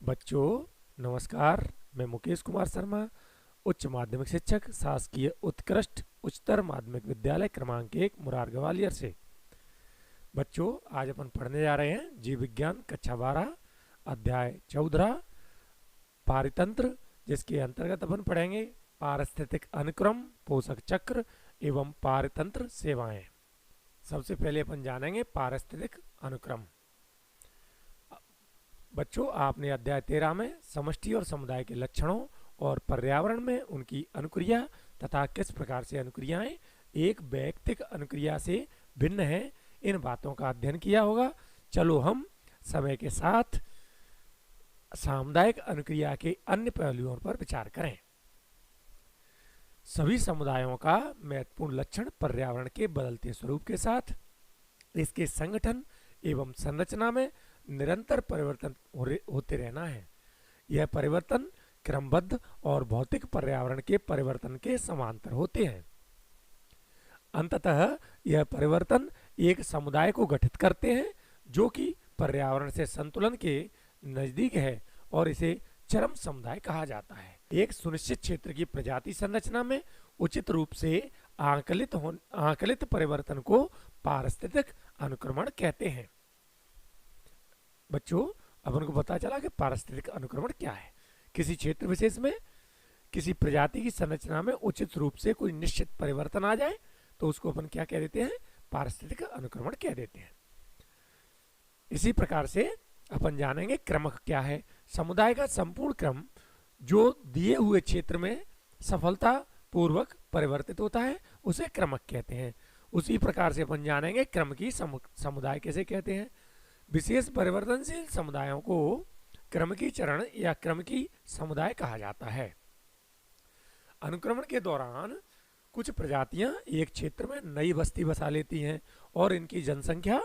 बच्चों नमस्कार। मैं मुकेश कुमार शर्मा, उच्च माध्यमिक शिक्षक, शासकीय उत्कृष्ट उच्चतर माध्यमिक विद्यालय क्रमांक 1 मुरार ग्वालियर से। बच्चों आज अपन पढ़ने जा रहे हैं जीव विज्ञान कक्षा 12 अध्याय 14 पारितंत्र, जिसके अंतर्गत अपन पढ़ेंगे पारिस्थितिक अनुक्रम, पोषक चक्र एवं पारितंत्र सेवाएं। सबसे पहले अपन जानेंगे पारिस्थितिक अनुक्रम। बच्चों आपने अध्याय 13 में समष्टि और समुदाय के लक्षणों और पर्यावरण में उनकी अनुक्रिया तथा किस प्रकार से अनुक्रियाएं एक वैयक्तिक अनुक्रिया से भिन्न है, इन बातों का अध्ययन किया होगा। चलो हम समय के साथ सामुदायिक अनुक्रिया के अन्य पहलुओं पर विचार करें। सभी समुदायों का महत्वपूर्ण लक्षण पर्यावरण के बदलते स्वरूप के साथ इसके संगठन एवं संरचना में निरंतर परिवर्तन होते रहना है। यह परिवर्तन क्रमबद्ध और भौतिक पर्यावरण के परिवर्तन के समांतर होते हैं। अंततः यह परिवर्तन एक समुदाय को गठित करते हैं जो कि पर्यावरण से संतुलन के नजदीक है और इसे चरम समुदाय कहा जाता है। एक सुनिश्चित क्षेत्र की प्रजाति संरचना में उचित रूप से आंकलित परिवर्तन को पारिस्थितिक अनुक्रमण कहते हैं। बच्चों अपन को पता चला कि पारिस्थितिक अनुक्रमण क्या है। किसी क्षेत्र विशेष में किसी प्रजाति की संरचना में उचित रूप से कोई निश्चित परिवर्तन आ जाए तो उसको अपन क्या कह देते हैं, पारिस्थितिक अनुक्रमण कह देते हैं। इसी प्रकार से अपन जानेंगे क्रमक क्या है। समुदाय का संपूर्ण क्रम जो दिए हुए क्षेत्र में सफलता पूर्वक परिवर्तित होता है उसे क्रमक कहते हैं। उसी प्रकार से अपन जानेंगे क्रम की समुदाय कैसे कहते हैं। विशेष परिवर्तनशील समुदायों को क्रमकी चरण या क्रमकी समुदाय कहा जाता है। अनुक्रमण के दौरान कुछ प्रजातियां एक क्षेत्र में नई बस्ती बसा लेती हैं और इनकी जनसंख्या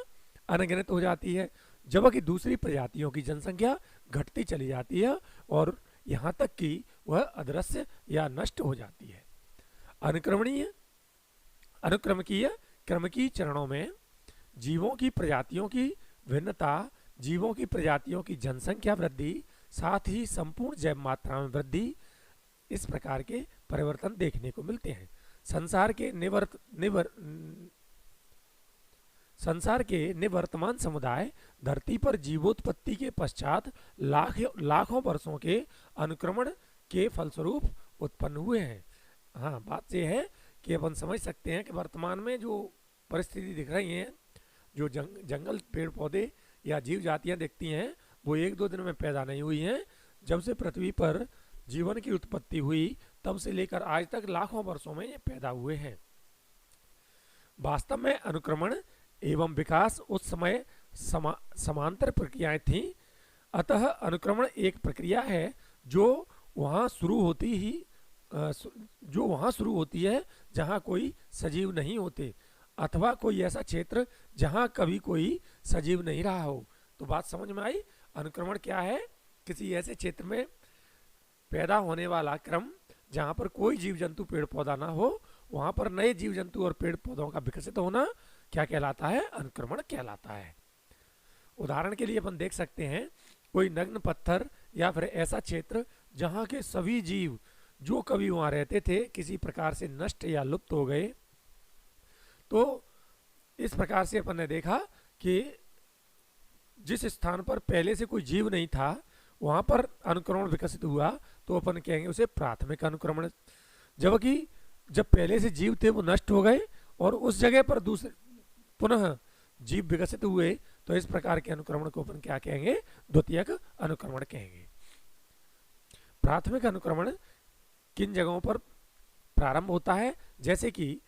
अनगिनत हो जाती है, जबकि दूसरी प्रजातियों की जनसंख्या घटती चली जाती है और यहाँ तक कि वह अदृश्य या नष्ट हो जाती है। अनुक्रमकीय क्रमकी चरणों में जीवों की प्रजातियों की भिन्नता, जीवों की प्रजातियों की जनसंख्या वृद्धि, साथ ही संपूर्ण जैव मात्रा में वृद्धि, इस प्रकार के परिवर्तन देखने को मिलते हैं। संसार के निवर्तमान समुदाय धरती पर जीवोत्पत्ति के पश्चात लाखों वर्षों के अनुक्रमण के फलस्वरूप उत्पन्न हुए हैं। हाँ, बात यह है कि अपन समझ सकते हैं कि वर्तमान में जो परिस्थिति दिख रही है, जो जंगल पेड़ पौधे या जीव जातियां दिखती हैं वो एक दो दिन में पैदा नहीं हुई हैं। जब से पृथ्वी पर जीवन की उत्पत्ति हुई तब से लेकर आज तक लाखों वर्षों में ये पैदा हुए हैं। वास्तव में अनुक्रमण एवं विकास उस समय समांतर प्रक्रियाएं थीं। अतः अनुक्रमण एक प्रक्रिया है जो वहां शुरू होती है जहां कोई सजीव नहीं होते, अथवा कोई ऐसा क्षेत्र जहां कभी कोई सजीव नहीं रहा हो। तो बात समझ में आई। अनुक्रमण क्या है, किसी ऐसे क्षेत्र में पैदा होने वाला क्रम जहां पर कोई जीव जंतु पेड़ पौधा ना हो, वहां पर नए जीव जंतु और पेड़ पौधों का विकसित होना क्या कहलाता है, अनुक्रमण कहलाता है। उदाहरण के लिए अपन देख सकते हैं कोई नग्न पत्थर या फिर ऐसा क्षेत्र जहां के सभी जीव जो कभी वहां रहते थे किसी प्रकार से नष्ट या लुप्त हो गए। तो इस प्रकार से अपन ने देखा कि जिस स्थान पर पहले से कोई जीव नहीं था वहां पर अनुक्रमण विकसित हुआ तो अपन कहेंगे उसे प्राथमिक अनुक्रमण। जबकि जब पहले से जीव थे वो नष्ट हो गए और उस जगह पर दूसरे पुनः जीव विकसित हुए तो इस प्रकार के अनुक्रमण को अपन क्या कहेंगे, द्वितीयक अनुक्रमण कहेंगे। प्राथमिक अनुक्रमण किन जगहों पर प्रारंभ होता है, जैसे कि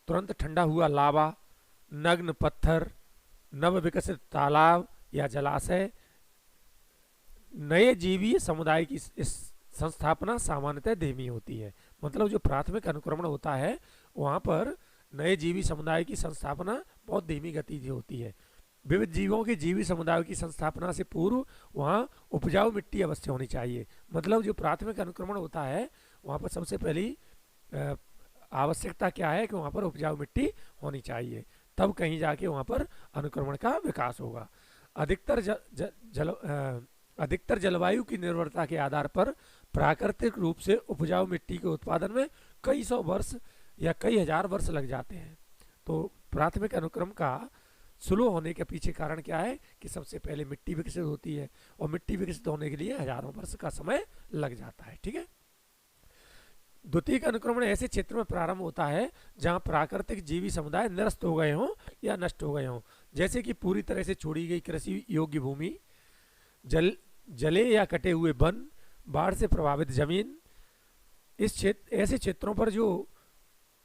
तुरंत ठंडा हुआ लावा, नग्न पत्थर, नव विकसित तालाब या जलाशय। नए जीवीय समुदाय की इस संस्थापना सामान्यतः धीमी होती है। मतलब जो प्राथमिक अनुक्रमण होता है वहां पर नए जीवी समुदाय की संस्थापना बहुत धीमी गति से होती है। विविध जीवों के जीवी समुदाय की संस्थापना से पूर्व वहां उपजाऊ मिट्टी अवश्य होनी चाहिए। मतलब जो प्राथमिक अनुक्रमण होता है वहां पर सबसे पहली आवश्यकता क्या है कि वहां पर उपजाऊ मिट्टी होनी चाहिए, तब कहीं जाके वहां पर अनुक्रमण का विकास होगा। अधिकतर अधिकतर जलवायु की निर्भरता के आधार पर प्राकृतिक रूप से उपजाऊ मिट्टी के उत्पादन में कई सौ वर्ष या कई हजार वर्ष लग जाते हैं। तो प्राथमिक अनुक्रम का स्लो होने के पीछे कारण क्या है कि सबसे पहले मिट्टी विकसित होती है और मिट्टी विकसित होने के लिए हजारों वर्ष का समय लग जाता है। ठीक है। द्वितीयक अनुक्रमण ऐसे क्षेत्र में प्रारंभ होता है जहां प्राकृतिक जीवी समुदाय निरस्त हो गए हों या नष्ट हो गए हों, जैसे कि पूरी तरह से छोड़ी गई कृषि योग्य भूमि, जले या कटे हुए वन, बाढ़ से प्रभावित जमीन। इस क्षेत्र ऐसे क्षेत्रों पर जो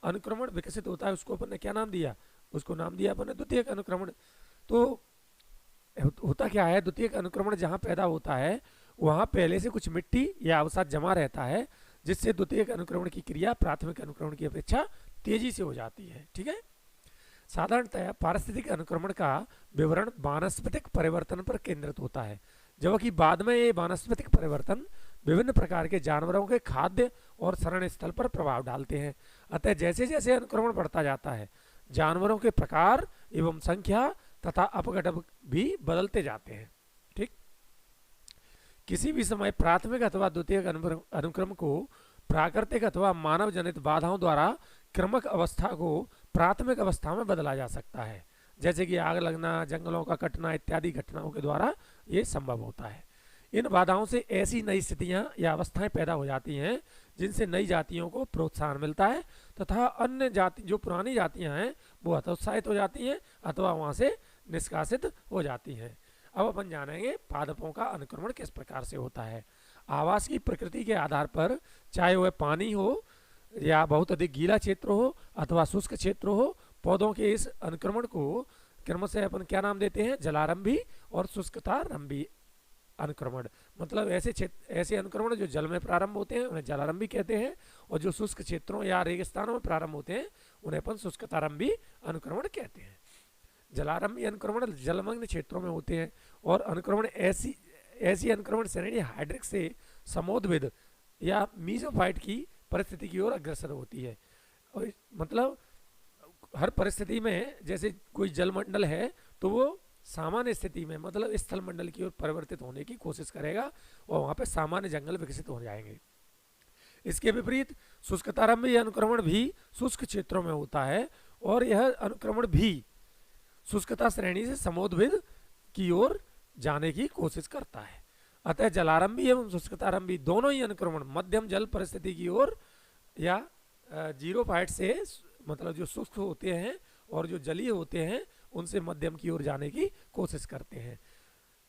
अनुक्रमण विकसित होता है उसको अपन ने क्या नाम दिया, उसको नाम दिया अपन ने द्वितीयक अनुक्रमण। तो होता क्या है, द्वितीयक अनुक्रमण जहां पैदा होता है वहां पहले से कुछ मिट्टी या अवसाद जमा रहता है, जिससे द्वितीयक अनुक्रमण की क्रिया प्राथमिक अनुक्रमण की अपेक्षा तेजी से हो जाती है। ठीक है। साधारणतः पारिस्थितिक अनुक्रमण का विवरण वानस्पतिक परिवर्तन पर केंद्रित होता है, जबकि बाद में ये वानस्पतिक परिवर्तन विभिन्न प्रकार के जानवरों के खाद्य और शरण स्थल पर प्रभाव डालते हैं। अतः जैसे जैसे अनुक्रमण बढ़ता जाता है जानवरों के प्रकार एवं संख्या तथा अपघटन भी बदलते जाते हैं। ठीक। किसी भी समय प्राथमिक अथवा द्वितीयक अनुक्रम को प्राकृतिक अथवा मानव जनित बाधाओं द्वारा क्रमक अवस्था को प्राथमिक अवस्था में बदला जा सकता है, जैसे कि आग लगना, जंगलों का कटना इत्यादि घटनाओं के द्वारा ये संभव होता है। इन बाधाओं से ऐसी नई स्थितियां या अवस्थाएं पैदा हो जाती हैं जिनसे नई जातियों को प्रोत्साहन मिलता है तथा अन्य जाति जो पुरानी जातियां हैं वो हतोत्साहित हो जाती हैं अथवा वहां से निष्कासित हो जाती हैं। अब अपन जानेंगे पादपों का अनुक्रमण किस प्रकार से होता है। आवास की प्रकृति के आधार पर, चाहे वह पानी हो या बहुत अधिक गीला क्षेत्र हो अथवा शुष्क क्षेत्र हो, पौधों के इस अनुक्रमण को क्रमशः अपन क्या नाम देते हैं, जलारंभी और शुष्कतारंभी अनुक्रमण। मतलब ऐसे अनुक्रमण जो जल में प्रारंभ होते हैं उन्हें जलारंभी कहते हैं, और जो शुष्क क्षेत्रों या रेगिस्तानों में प्रारंभ होते हैं उन्हें अपन शुष्कतारंभी अनुक्रमण कहते हैं। जलारंभी अनुक्रमण जलमग्न क्षेत्रों में होते हैं और अनुक्रमण ऐसी अनुक्रमण श्रेणी हाइड्रिक से समोद्भिद या मीजोफाइट की परिस्थिति की ओर अग्रसर होती है। और मतलब हर परिस्थिति में जैसे कोई जलमंडल है तो वो सामान्य स्थिति में मतलब स्थल मंडल की ओर परिवर्तित होने की कोशिश करेगा और वहां पे सामान्य जंगल विकसित हो जाएंगे। इसके विपरीत शुष्कतारंभी अनुक्रमण भी शुष्क क्षेत्रों में होता है और यह अनुक्रमण भी शुष्कता श्रेणी से समोद्भिद की ओर जाने की कोशिश करता है। अतः जलारंभी एवं शुष्कतारंभी दोनों ही अनुक्रमण मध्यम जल परिस्थिति की ओर या जीरोफाइट से मतलब जो शुष्क होते हैं और जो जलीय होते हैं उनसे मध्यम की ओर जाने की कोशिश करते हैं।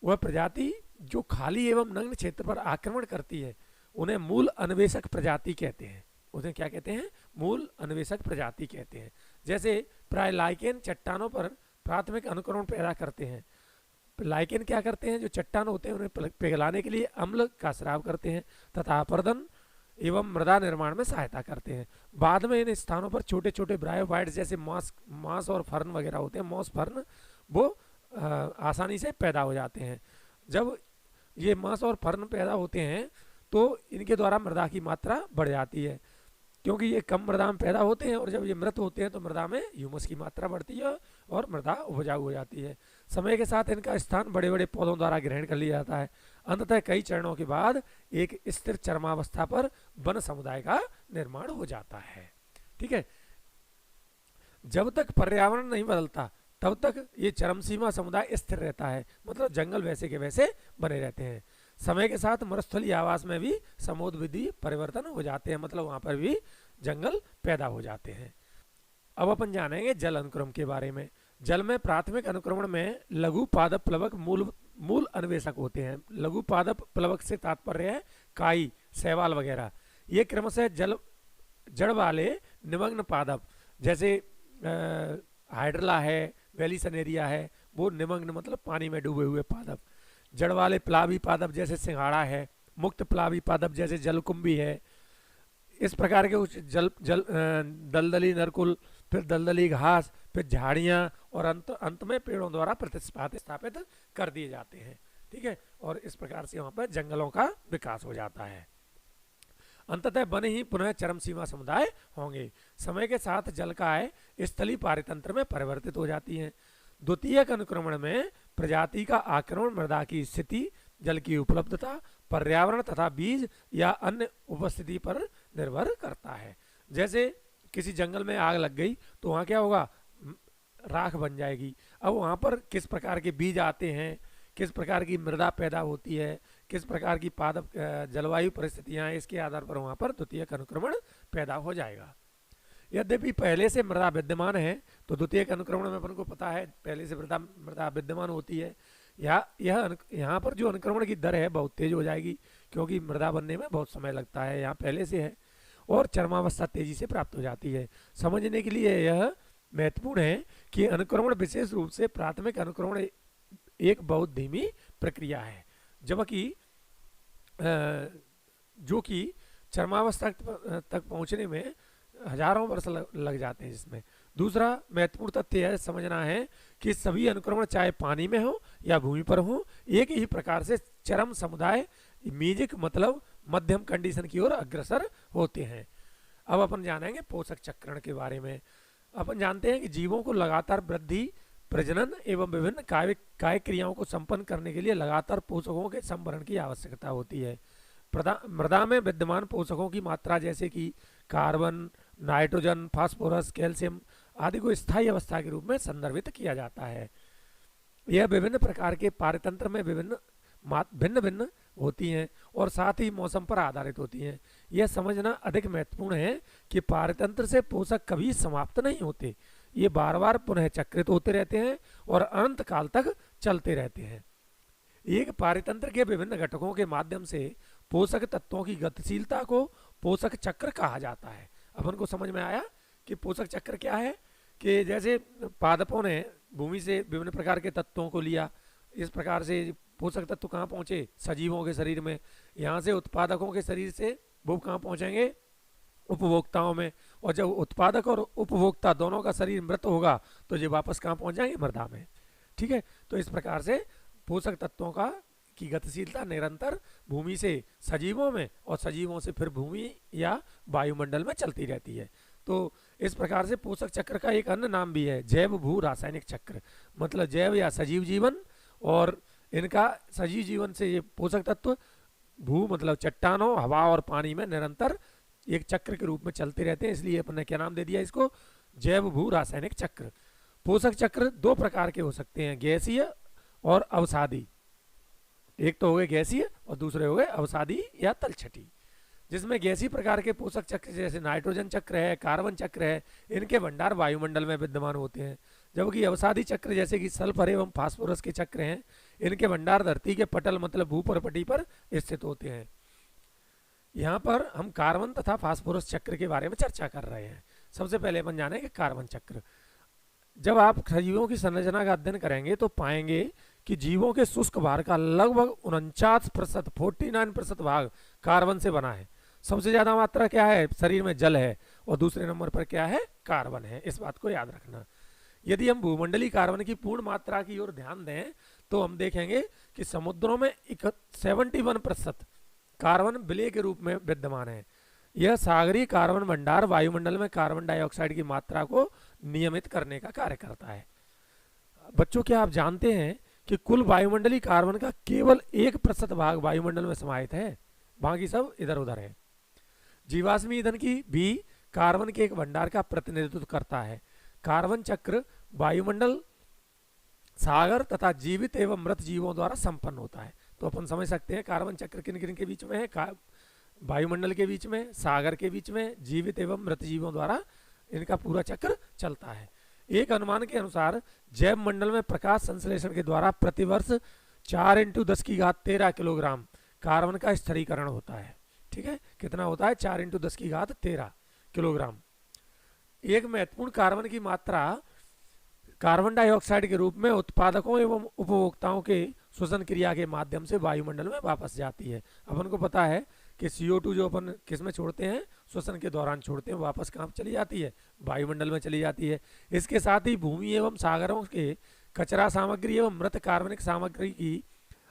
वह प्रजाति जो खाली एवं नग्न क्षेत्र पर आक्रमण करती है उन्हें मूल अन्वेषक प्रजाति कहते हैं। उन्हें क्या कहते हैं, मूल अन्वेषक प्रजाति कहते हैं। जैसे प्राय लाइकेन चट्टानों पर प्राथमिक अनुक्रमण पैदा करते हैं। लाइकेन क्या करते हैं, जो चट्टान होते हैं उन्हें पिघलाने के लिए अम्ल का स्राव करते हैं तथा अपरदन एवं मृदा निर्माण में सहायता करते हैं। बाद में इन स्थानों पर छोटे छोटे ब्रायोफाइट्स जैसे मांस और फर्न वगैरह होते हैं, मॉस फर्न, वो आसानी से पैदा हो जाते हैं। जब ये मांस और फर्न पैदा होते हैं तो इनके द्वारा मृदा की मात्रा बढ़ जाती है, क्योंकि ये कम मृदा में पैदा होते हैं और जब ये मृत होते हैं तो मृदा में ह्यूमस की मात्रा बढ़ती है और मृदा उपजाऊ हो जाती है। समय के साथ इनका स्थान बड़े बड़े पौधों द्वारा ग्रहण कर लिया जाता है। अंततः कई चरणों के बाद एक स्थिर चरमावस्था पर वन समुदाय का निर्माण हो जाता है। ठीक है। जब तक पर्यावरण नहीं बदलता तब तक ये चरम सीमा समुदाय स्थिर रहता है, मतलब जंगल वैसे के वैसे बने रहते हैं। समय के साथ मरुस्थलीय आवास में भी समोद्भिदी परिवर्तन हो जाते हैं, मतलब वहां पर भी जंगल पैदा हो जाते हैं। अब अपन जानेंगे जल अनुक्रम के बारे में। जल में प्राथमिक अनुक्रमण में लघु पादप प्लवक मूल अन्वेषक होते हैं। लघु पादप प्लवक से तात्पर्य है काई, शैवाल वगैरह। ये क्रमशः जड़ वाले निमग्न पादप जैसे हाइड्रला है, वेलिसनेरिया है, वो निमग्न मतलब पानी में डूबे हुए पादप। जड़ वाले प्लावी पादप जैसे सिंघाड़ा है, मुक्त प्लावी पादप जैसे जलकुंभी है। इस प्रकार के कुछ दलदली नरकुल, फिर दलदली घास, फिर झाड़ियाँ और अंत में पेड़ों द्वारा प्रतिस्थापित कर दिए जाते हैं। ठीक है। और इस प्रकार से वहाँ पर जंगलों का विकास हो जाता है। अंततः वन ही पुनः चरम सीमा समुदाय होंगे। समय के साथ जलकाय स्थलीय पारितंत्र में परिवर्तित हो जाती हैं। द्वितीयक अनुक्रमण में प्रजाति का आक्रमण मृदा की स्थिति, जल की उपलब्धता, पर्यावरण तथा बीज या अन्य उपस्थिति पर निर्भर करता है। जैसे किसी जंगल में आग लग गई तो वहाँ क्या होगा, राख बन जाएगी। अब वहाँ पर किस प्रकार के बीज आते हैं, किस प्रकार की मृदा पैदा होती है, किस प्रकार की पादप जलवायु परिस्थितियाँ हैं, इसके आधार पर वहाँ पर द्वितीयक अनुक्रमण पैदा हो जाएगा। यद्यपि पहले से मृदा विद्यमान है तो द्वितीयक अनुक्रमण में अपन को पता है पहले से मृदा विद्यमान होती है, या यह यहाँ पर जो अनुक्रमण की दर है बहुत तेज हो जाएगी, क्योंकि मृदा बनने में बहुत समय लगता है, यहाँ पहले से है, और चरमावस्था तेजी से प्राप्त हो जाती है। समझने के लिए यह महत्वपूर्ण है कि अनुक्रमण विशेष रूप से प्राथमिक अनुक्रमण एक बहुत धीमी प्रक्रिया है, जबकि जो कि चरमावस्था तक पहुंचने में हजारों वर्ष लग जाते हैं। जिसमें दूसरा महत्वपूर्ण तथ्य यह समझना है कि सभी अनुक्रमण चाहे पानी में हो या भूमि पर हो, एक ही प्रकार से चरम समुदाय मीजिक मतलब मध्यम कंडीशन की ओर अग्रसर होते हैं। अब अपन जानेंगे पोषक चक्रण के बारे में। अपन जानते हैं कि जीवों को लगातार वृद्धि, प्रजनन एवं विभिन्न कायिक क्रियाओं को संपन्न करने के लिए लगातार पोषकों के संभरण की आवश्यकता होती है। मृदा में विद्यमान पोषकों की मात्रा जैसे कि कार्बन, नाइट्रोजन, फास्फोरस, कैल्शियम आदि को स्थायी अवस्था के रूप में संदर्भित किया जाता है। यह विभिन्न प्रकार के पारतंत्र में भिन्न भिन्न होती हैं और साथ ही मौसम पर आधारित होती हैं। यह समझना अधिक महत्वपूर्ण है कि पारतंत्र से पोषक कभी समाप्त नहीं होते, ये बार बार पुनः चक्रित होते रहते हैं और अनंत काल तक चलते रहते हैं। एक पारतंत्र के विभिन्न घटकों के माध्यम से पोषक तत्वों की गतिशीलता को पोषक चक्र कहा जाता है। अपन को समझ में आया कि पोषक चक्र क्या है, कि जैसे पादपों ने भूमि से विभिन्न प्रकार के तत्वों को लिया, इस प्रकार से पोषक तत्व कहाँ पहुँचे, सजीवों के शरीर में, यहाँ से उत्पादकों के शरीर से वो कहाँ पहुँचेंगे, उपभोक्ताओं में, और जब उत्पादक और उपभोक्ता दोनों का शरीर मृत होगा तो ये वापस कहाँ पहुँच जाएंगे, मृदा में। ठीक है, तो इस प्रकार से पोषक तत्वों की गतिशीलता निरंतर भूमि से सजीवों में और सजीवों से फिर भूमि या वायुमंडल में चलती रहती है। तो इस प्रकार से पोषक चक्र का एक अन्य नाम भी है जैव भू रासायनिक चक्र, मतलब जैव या सजीव जीवन, और इनका सजीव जीवन से ये पोषक तत्व भू मतलब चट्टानों, हवा और पानी में निरंतर एक चक्र के रूप में चलते रहते हैं, इसलिए अपन ने क्या नाम दे दिया इसको, जैव भू रासायनिक चक्र। पोषक चक्र दो प्रकार के हो सकते हैं, गैसीय और अवसादी। एक तो हो गए गैसीय और दूसरे हो गए अवसादी या तलछटी। जिसमें गैसीय प्रकार के पोषक चक्र जैसे नाइट्रोजन चक्र है, कार्बन चक्र है, इनके भंडार वायुमंडल में विद्यमान होते हैं, जबकि अवसादी चक्र जैसे कि सल्फर एवं फास्फोरस के चक्र हैं, इनके भंडार धरती के पटल मतलब भूपरपटी पर स्थित होते हैं। यहाँ पर हम कार्बन तथा फास्फोरस चक्र के बारे में चर्चा कर रहे हैं। सबसे पहले अपन जाने कि कार्बन चक्र। जब आप सजीवों की संरचना का अध्ययन करेंगे तो पाएंगे कि जीवों के शुष्क भार का लगभग 49% 49% भाग कार्बन से बना है। सबसे ज्यादा मात्रा क्या है, शरीर में जल है, और दूसरे नंबर पर क्या है, कार्बन है। इस बात को याद रखना। यदि हम भूमंडलीय कार्बन की पूर्ण मात्रा की ओर ध्यान दें तो हम देखेंगे कि समुद्रों में 71% कार्बन विलय के रूप में विद्यमान है। यह सागरीय कार्बन भंडार वायुमंडल में कार्बन डाइऑक्साइड की मात्रा को नियमित करने का कार्य करता है। बच्चों, क्या आप जानते हैं कि कुल वायुमंडलीय कार्बन का केवल 1% भाग वायुमंडल में समाहित है, बाकी सब इधर उधर है। जीवाश्मी ईंधन की भी कार्बन के एक भंडार का प्रतिनिधित्व करता है। कार्बन चक्र वायुमंडल, सागर तथा जीवित एवं मृत जीवों द्वारा संपन्न होता है। तो अपन समझ सकते हैं कार्बन चक्र किन किन के बीच में है, वायुमंडल के बीच में, सागर के बीच में, जीवित एवं मृत जीवों द्वारा इनका पूरा चक्र चलता है। एक अनुमान के अनुसार जैव मंडल में प्रकाश संश्लेषण के द्वारा प्रतिवर्ष 4 × 10⁻13 किलोग्राम कार्बन का स्थिरीकरण होता है। ठीक है, कितना होता है, 4 × 10⁻13 किलोग्राम। एक महत्वपूर्ण कार्बन की मात्रा कार्बन डाइऑक्साइड के रूप में उत्पादकों एवं उपभोक्ताओं के श्वसन क्रिया के माध्यम से वायुमंडल में वापस जाती है। अपन को पता है कि CO2 जो अपन किस में छोड़ते हैं, श्वसन के दौरान छोड़ते हैं, वापस कहाँ चली जाती है, वायुमंडल में चली जाती है। इसके साथ ही भूमि एवं सागरों के कचरा सामग्री एवं मृत कार्बनिक सामग्री की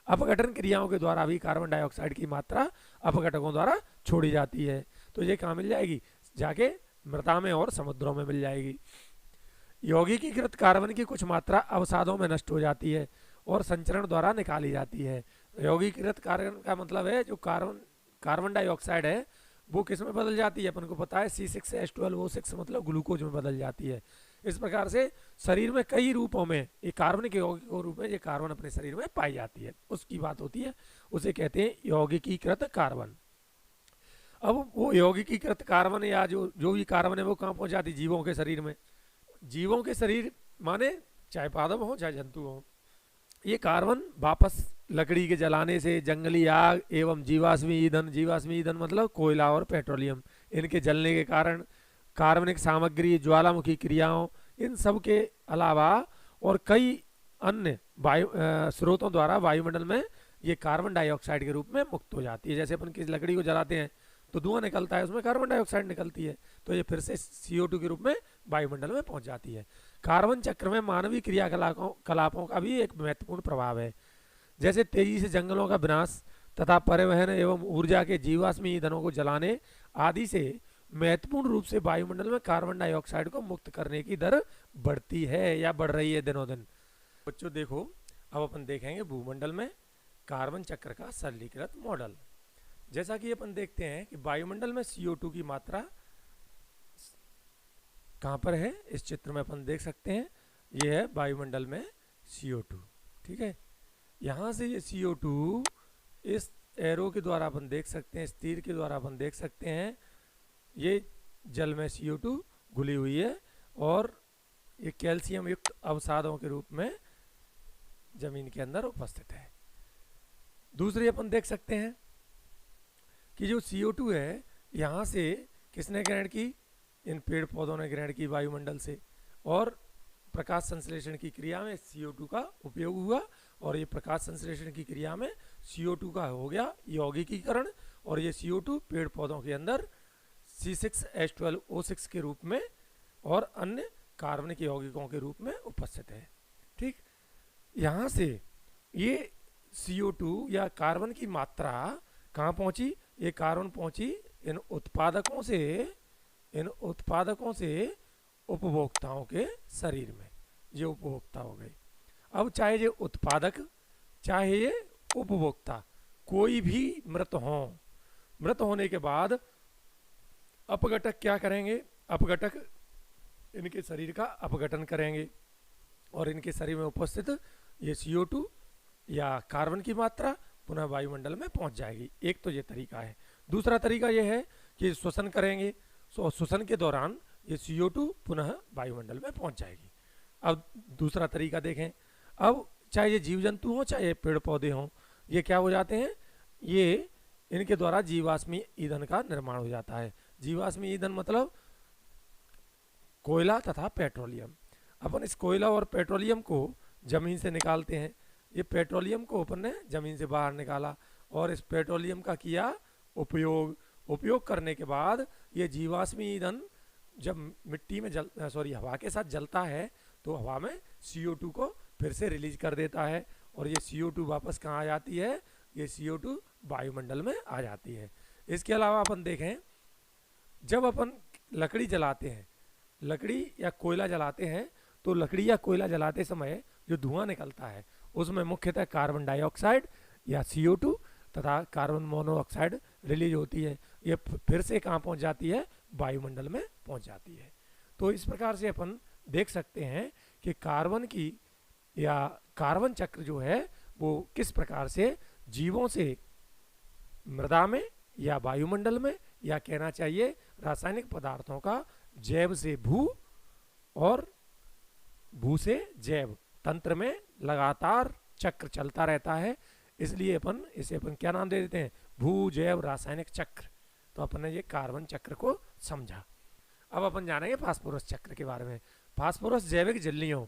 अपघटन क्रियाओं के द्वारा भी कार्बन डाइऑक्साइड की मात्रा अपघटकों द्वारा छोड़ी जाती है। तो ये कहाँ मिल जाएगी, जाके मृदा में और समुद्रों में मिल जाएगी। यौगिकीकृत कार्बन की कुछ मात्रा अवसादों में नष्ट हो जाती है और संचरण द्वारा निकाली जाती है। यौगिकीकृत कार्बन का मतलब है जो कार्बन डाइऑक्साइड है वो किस में बदल जाती है, अपन को पता है C6H12O6 मतलब ग्लूकोज में बदल जाती है। इस प्रकार से शरीर में कई रूपों में ये कार्बन के यौगिक रूप में ये कार्बन अपने शरीर में पाई जाती है, उसकी बात होती है, उसे कहते हैं यौगिकीकृत कार्बन। अब वो यौगिकीकृत कार्बन या जो भी कार्बन है वो कहाँ पहुंच जाती है, जीवों के शरीर में। जीवों के शरीर माने चाहे पादप हो चाहे जंतु हो, ये कार्बन वापस लकड़ी के जलाने से, जंगली आग एवं जीवाश्मी ईंधन मतलब कोयला और पेट्रोलियम, इनके जलने के कारण कार्बनिक सामग्री, ज्वालामुखी क्रियाओं, इन सब के अलावा और कई अन्य वायु स्रोतों द्वारा वायुमंडल में ये कार्बन डाइऑक्साइड के रूप में मुक्त हो जाती है। जैसे अपन किसी लकड़ी को जलाते हैं तो धुआं निकलता है, उसमें कार्बन डाइऑक्साइड निकलती है, तो ये फिर से CO2 के रूप में वायुमंडल में पहुंच जाती है। कार्बन चक्र में मानवीय क्रियाकलापों का भी एक महत्वपूर्ण प्रभाव है, जैसे तेजी से जंगलों का विनाश तथा परिवहन एवं ऊर्जा के जीवाश्मी ईंधनों को जलाने आदि से महत्वपूर्ण रूप से वायुमंडल में कार्बन डाइऑक्साइड को मुक्त करने की दर बढ़ती है या बढ़ रही है दिनों दिन। बच्चों देखो, अब अपन देखेंगे भूमंडल में कार्बन चक्र का सरलीकृत मॉडल। जैसा कि अपन देखते हैं कि वायुमंडल में CO2 की मात्रा कहाँ पर है, इस चित्र में अपन देख सकते हैं, ये है वायुमंडल में CO2, ठीक है। यहाँ से ये CO2 इस एरो के द्वारा अपन देख सकते हैं, इस तीर के द्वारा अपन देख सकते हैं, ये जल में CO2 घुली हुई है और ये कैल्शियम युक्त अवसादों के रूप में जमीन के अंदर उपस्थित है। दूसरी अपन देख सकते हैं कि जो CO2 है यहाँ से किसने ग्रहण की, इन पेड़ पौधों ने ग्रहण की वायुमंडल से, और प्रकाश संश्लेषण की क्रिया में CO2 का उपयोग हुआ, और ये प्रकाश संश्लेषण की क्रिया में CO2 का हो गया यौगिकीकरण, और ये CO2 पेड़ पौधों के अंदर C6H12O6 के रूप में और अन्य कार्बनिक यौगिकों के रूप में उपस्थित है, ठीक। यहाँ से ये CO2 या कार्बन की मात्रा कहाँ पहुंची, ये कार्बन पहुंची इन उत्पादकों से उपभोक्ताओं के शरीर में, ये उपभोक्ता हो गए। अब चाहे ये उत्पादक चाहे ये उपभोक्ता कोई भी मृत होने के बाद अपघटक क्या करेंगे, अपघटक इनके शरीर का अपघटन करेंगे और इनके शरीर में उपस्थित ये CO2 या कार्बन की मात्रा पुनः वायुमंडल में पहुंच जाएगी। एक तो ये तरीका है। दूसरा तरीका ये है कि श्वसन करेंगे, श्वसन के दौरान ये CO2 पुनः वायुमंडल में पहुंच जाएगी। अब दूसरा तरीका देखें, अब चाहे ये जीव जंतु हो चाहे पेड़ पौधे हों, ये क्या हो जाते हैं, ये इनके द्वारा जीवाश्मी ईंधन का निर्माण हो जाता है। जीवाश्मी ईंधन मतलब कोयला तथा पेट्रोलियम। अपन इस कोयला और पेट्रोलियम को जमीन से निकालते हैं, ये पेट्रोलियम को अपन ने जमीन से बाहर निकाला और इस पेट्रोलियम का किया उपयोग करने के बाद ये जीवाश्मी ईंधन जब मिट्टी में हवा के साथ जलता है तो हवा में CO2 को फिर से रिलीज कर देता है, और ये CO2 वापस कहाँ आ जाती है, ये CO2 वायुमंडल में आ जाती है। इसके अलावा अपन देखें, जब अपन लकड़ी जलाते हैं, लकड़ी या कोयला जलाते हैं, तो लकड़ी या कोयला जलाते समय जो धुआं निकलता है उसमें मुख्यतः कार्बन डाइऑक्साइड या CO2 तथा कार्बन मोनोऑक्साइड रिलीज होती है। ये फिर से कहाँ पहुंच जाती है, वायुमंडल में पहुंच जाती है। तो इस प्रकार से अपन देख सकते हैं कि कार्बन की या कार्बन चक्र जो है वो किस प्रकार से जीवों से मृदा में या वायुमंडल में, या कहना चाहिए रासायनिक पदार्थों का जैव से भू और भू से जैव तंत्र में लगातार चक्र चलता रहता है। इसलिए इसे अपन क्या नाम दे देते हैं, भू जैव रासायनिक चक्र। तो अपन ने ये कार्बन चक्र को समझा। अब अपन जानेंगे फास्फोरस चक्र के बारे में। फास्फोरस जैविक झिल्लियों,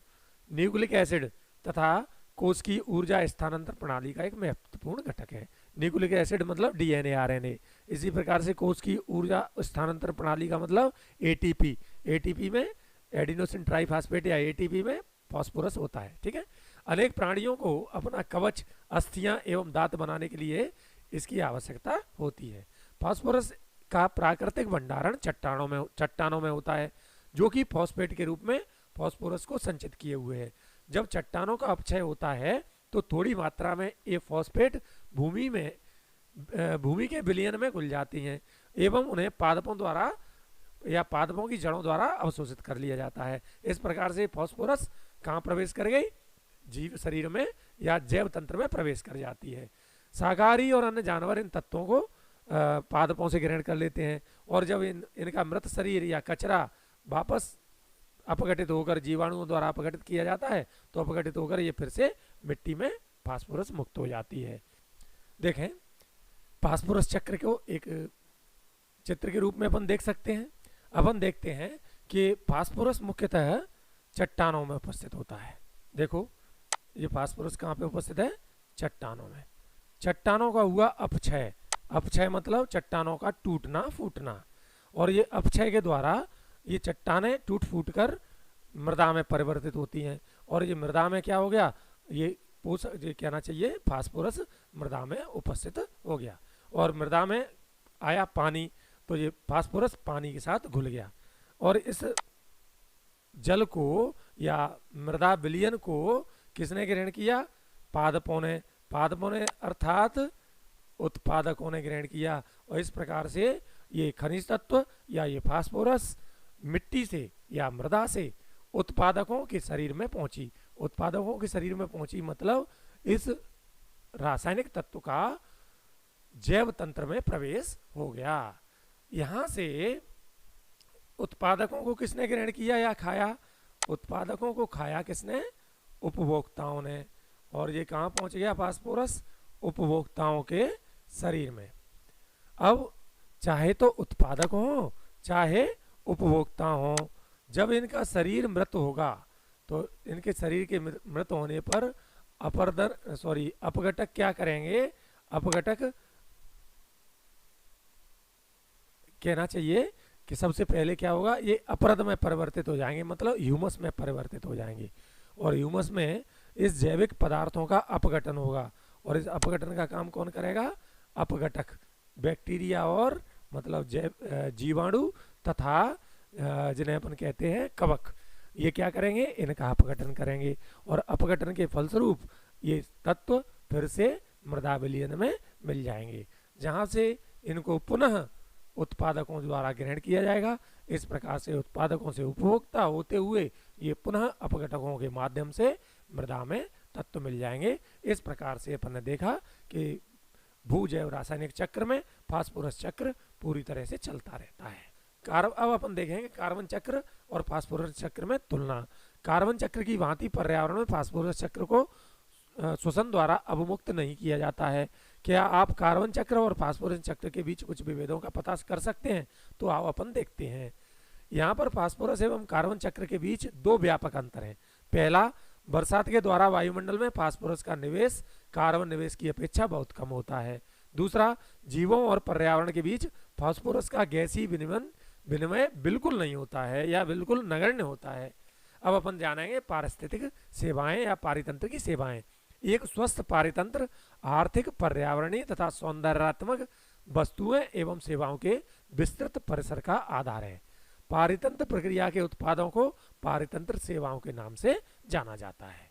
न्यूक्लिक एसिड तथा कोश की ऊर्जा स्थानांतर प्रणाली का एक महत्वपूर्ण घटक है। न्यूक्लिक एसिड मतलब DNA RNA, इसी प्रकार से कोश की ऊर्जा स्थानांतर प्रणाली का मतलब ATP में एडिनोसिन ट्राइफॉस्फेट या ATP में फास्फोरस होता है, ठीक है। अनेक प्राणियों को अपना कवच, अस्थियां एवं दांत बनाने के लिए इसकी आवश्यकता होती है। फास्फोरस का प्राकृतिक भंडारण चट्टानों में होता है, जो कि फॉस्फेट के रूप में फास्फोरस को संचित किए हुए है। जब चट्टानों का अपक्षय होता है तो थोड़ी मात्रा में ये फॉस्फेट भूमि के विलयन में घुल जाती हैं एवं उन्हें पादपों द्वारा या पादपों की जड़ों द्वारा अवशोषित कर लिया जाता है। इस प्रकार से फास्फोरस कहाँ प्रवेश कर गई? जीव शरीर में या जैव तंत्र में प्रवेश कर जाती है। शाकाहारी और अन्य जानवर इन तत्वों को पादपों से ग्रहण कर लेते हैं और जब इनका मृत शरीर या कचरा वापस अपघटित होकर जीवाणुओं द्वारा अपघटित किया जाता है तो अपघटित होकर ये फिर से मिट्टी में फास्फोरस मुक्त हो जाती है। देखें, फास्फोरस चक्र को एक चित्र के रूप में अपन देख सकते हैं। अपन देखते हैं कि फास्फोरस मुख्यतः चट्टानों में उपस्थित होता है। देखो, ये फास्फोरस कहाँ पे उपस्थित है? चट्टानों में। चट्टानों का हुआ अपक्षय। अपक्षय मतलब चट्टानों का टूटना फूटना, और ये अपक्षय के द्वारा ये चट्टानें टूट फूट कर मृदा में परिवर्तित होती हैं और ये मृदा में क्या हो गया? ये कहना चाहिए फास्फोरस मृदा में उपस्थित हो गया और मृदा में आया पानी, तो ये फास्फोरस पानी के साथ घुल गया और इस जल को या मृदा विलयन को किसने ग्रहण किया? पादपों ने। पादपों ने अर्थात उत्पादकों ने ग्रहण किया और इस प्रकार से ये खनिज तत्व या ये फास्फोरस मिट्टी से या मृदा से उत्पादकों के शरीर में पहुंची। उत्पादकों के शरीर में पहुंची मतलब इस रासायनिक तत्व का जैव तंत्र में प्रवेश हो गया। यहां से उत्पादकों को किसने ग्रहण किया या खाया? उत्पादकों को खाया किसने? उपभोक्ताओं ने। और ये कहां पहुंच गया फास्फोरस? उपभोक्ताओं के शरीर में। अब चाहे तो उत्पादक हो चाहे उपभोक्ता हो, जब इनका शरीर मृत होगा तो इनके शरीर के मृत होने पर अपघटक क्या करेंगे? अपघटक कहना चाहिए कि सबसे पहले क्या होगा? ये अपरद में परिवर्तित हो जाएंगे, मतलब ह्यूमस में परिवर्तित हो जाएंगे और ह्यूमस में इस जैविक पदार्थों का अपघटन होगा और इस अपघटन का काम कौन करेगा? अपघटक, बैक्टीरिया और मतलब जीवाणु तथा जिन्हें अपन कहते हैं कवक, ये क्या करेंगे? इनका अपघटन करेंगे और अपघटन के फलस्वरूप ये तत्व फिर से मृदा विलयन में मिल जाएंगे, जहां से इनको पुनः उत्पादकों द्वारा ग्रहण किया जाएगा। इस प्रकार से उत्पादकों से उपभोक्ता होते हुए ये पुनः अपघटकों के माध्यम से मृदा में तत्व मिल जाएंगे। इस प्रकार से अपन ने देखा कि भूजैव रासायनिक चक्र में फास्फोरस चक्र पूरी तरह से चलता रहता है। अब अपन देखेंगे कार्बन चक्र और फास्फोरस चक्र में तुलना। कार्बन चक्र की भांति पर्यावरण में फास्फोरस चक्र को श्वसन द्वारा अवमुक्त नहीं किया जाता है। क्या आप कार्बन चक्र और फास्फोरस चक्र के बीच कुछ विभेदों का पता कर सकते हैं? तो आओ अपन देखते हैं। यहाँ पर फास्फोरस एवं कार्बन चक्र के बीच दो व्यापक अंतर हैं। पहला, बरसात के द्वारा वायुमंडल में फास्फोरस का निवेश कार्बन निवेश की अपेक्षा बहुत कम होता है। दूसरा, जीवों और पर्यावरण के बीच फास्फोरस का गैसीय विनिमय बिल्कुल नहीं होता है या बिल्कुल नगण्य होता है। अब अपन जानेंगे पारिस्थितिक सेवाएं या पारितंत्र की सेवाएं। एक स्वस्थ पारितंत्र आर्थिक, पर्यावरणीय तथा सौंदर्यात्मक वस्तुएं एवं सेवाओं के विस्तृत परिसर का आधार है। पारितंत्र प्रक्रिया के उत्पादों को पारितंत्र सेवाओं के नाम से जाना जाता है।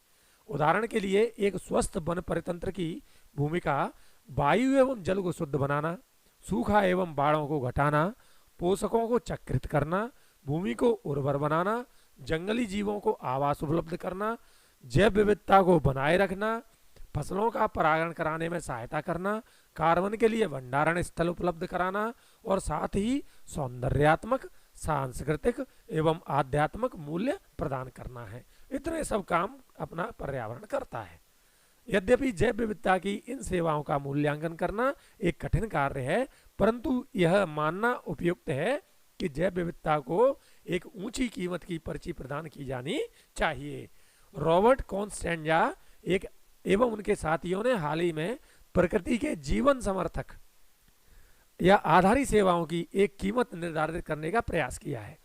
उदाहरण के लिए एक स्वस्थ वन परितंत्र की भूमिका वायु एवं जल को शुद्ध बनाना, सूखा एवं बाढ़ों को घटाना, पोषकों को चक्रित करना, भूमि को उर्वर बनाना, जंगली जीवों को आवास उपलब्ध करना, जैव विविधता को बनाए रखना, फसलों का परागण कराने में सहायता करना, कार्बन के लिए भंडारण स्थल उपलब्ध कराना और साथ ही सौंदर्यात्मक, सांस्कृतिक एवं आध्यात्मिक मूल्य प्रदान करना है। इतने सब काम अपना पर्यावरण करता है। यद्यपि जैव विविधता की इन सेवाओं का मूल्यांकन करना एक कठिन कार्य है, परंतु यह मानना उपयुक्त है कि जैव विविधता को एक ऊंची कीमत की पर्ची प्रदान की जानी चाहिए। रॉबर्ट कॉन्स्टेंजा एवं उनके साथियों ने हाल ही में प्रकृति के जीवन समर्थक या आधारी सेवाओं की एक कीमत निर्धारित करने का प्रयास किया है।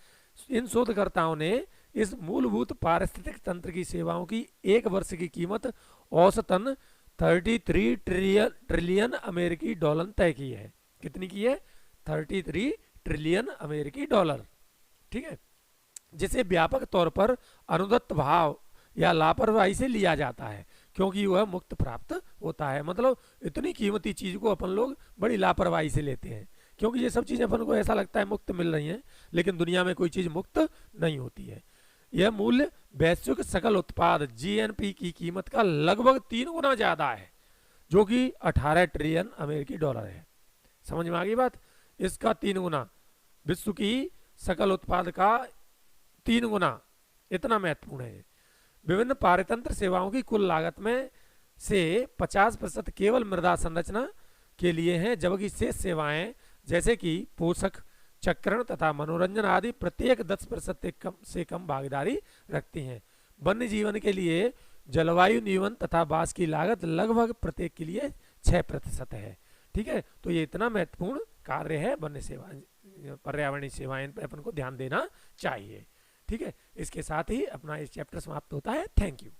इन शोधकर्ताओं ने इस मूलभूत पारिस्थितिक तंत्र की सेवाओं की एक वर्ष की कीमत औसतन 33 ट्रिलियन अमेरिकी डॉलर तय की है। कितनी की है? 33 ट्रिलियन अमेरिकी डॉलर। ठीक है, जिसे व्यापक तौर पर अनुदत्त भाव या लापरवाही से लिया जाता है, क्योंकि वह मुक्त प्राप्त होता है। मतलब इतनी कीमती चीज को अपन लोग बड़ी लापरवाही से लेते हैं, क्योंकि ये सब चीजें अपन को ऐसा लगता है मुक्त मिल रही हैं, लेकिन दुनिया में कोई चीज मुक्त नहीं होती है। यह मूल्य वैश्विक सकल उत्पाद जीएनपी की कीमत का लगभग 3 गुना ज्यादा है, जो कि 18 ट्रिलियन अमेरिकी डॉलर है। समझ में आ गई बात? इसका 3 गुना, विश्व की सकल उत्पाद का 3 गुना, इतना महत्वपूर्ण है। विभिन्न पारतंत्र सेवाओं की कुल लागत में से 50% केवल मृदा संरचना के लिए हैं, जबकि शेष सेवाएं जैसे कि पोषक चक्रण तथा मनोरंजन आदि प्रत्येक 10% से कम भागीदारी रखती हैं। वन्य जीवन के लिए जलवायु नियमन तथा बास की लागत लगभग प्रत्येक के लिए 6% है। ठीक है, तो ये इतना महत्वपूर्ण कार्य है वन्य सेवा, पर्यावरणीय सेवाएं पर अपन को ध्यान देना चाहिए। ठीक है, इसके साथ ही अपना इस चैप्टर समाप्त होता है। Thank you.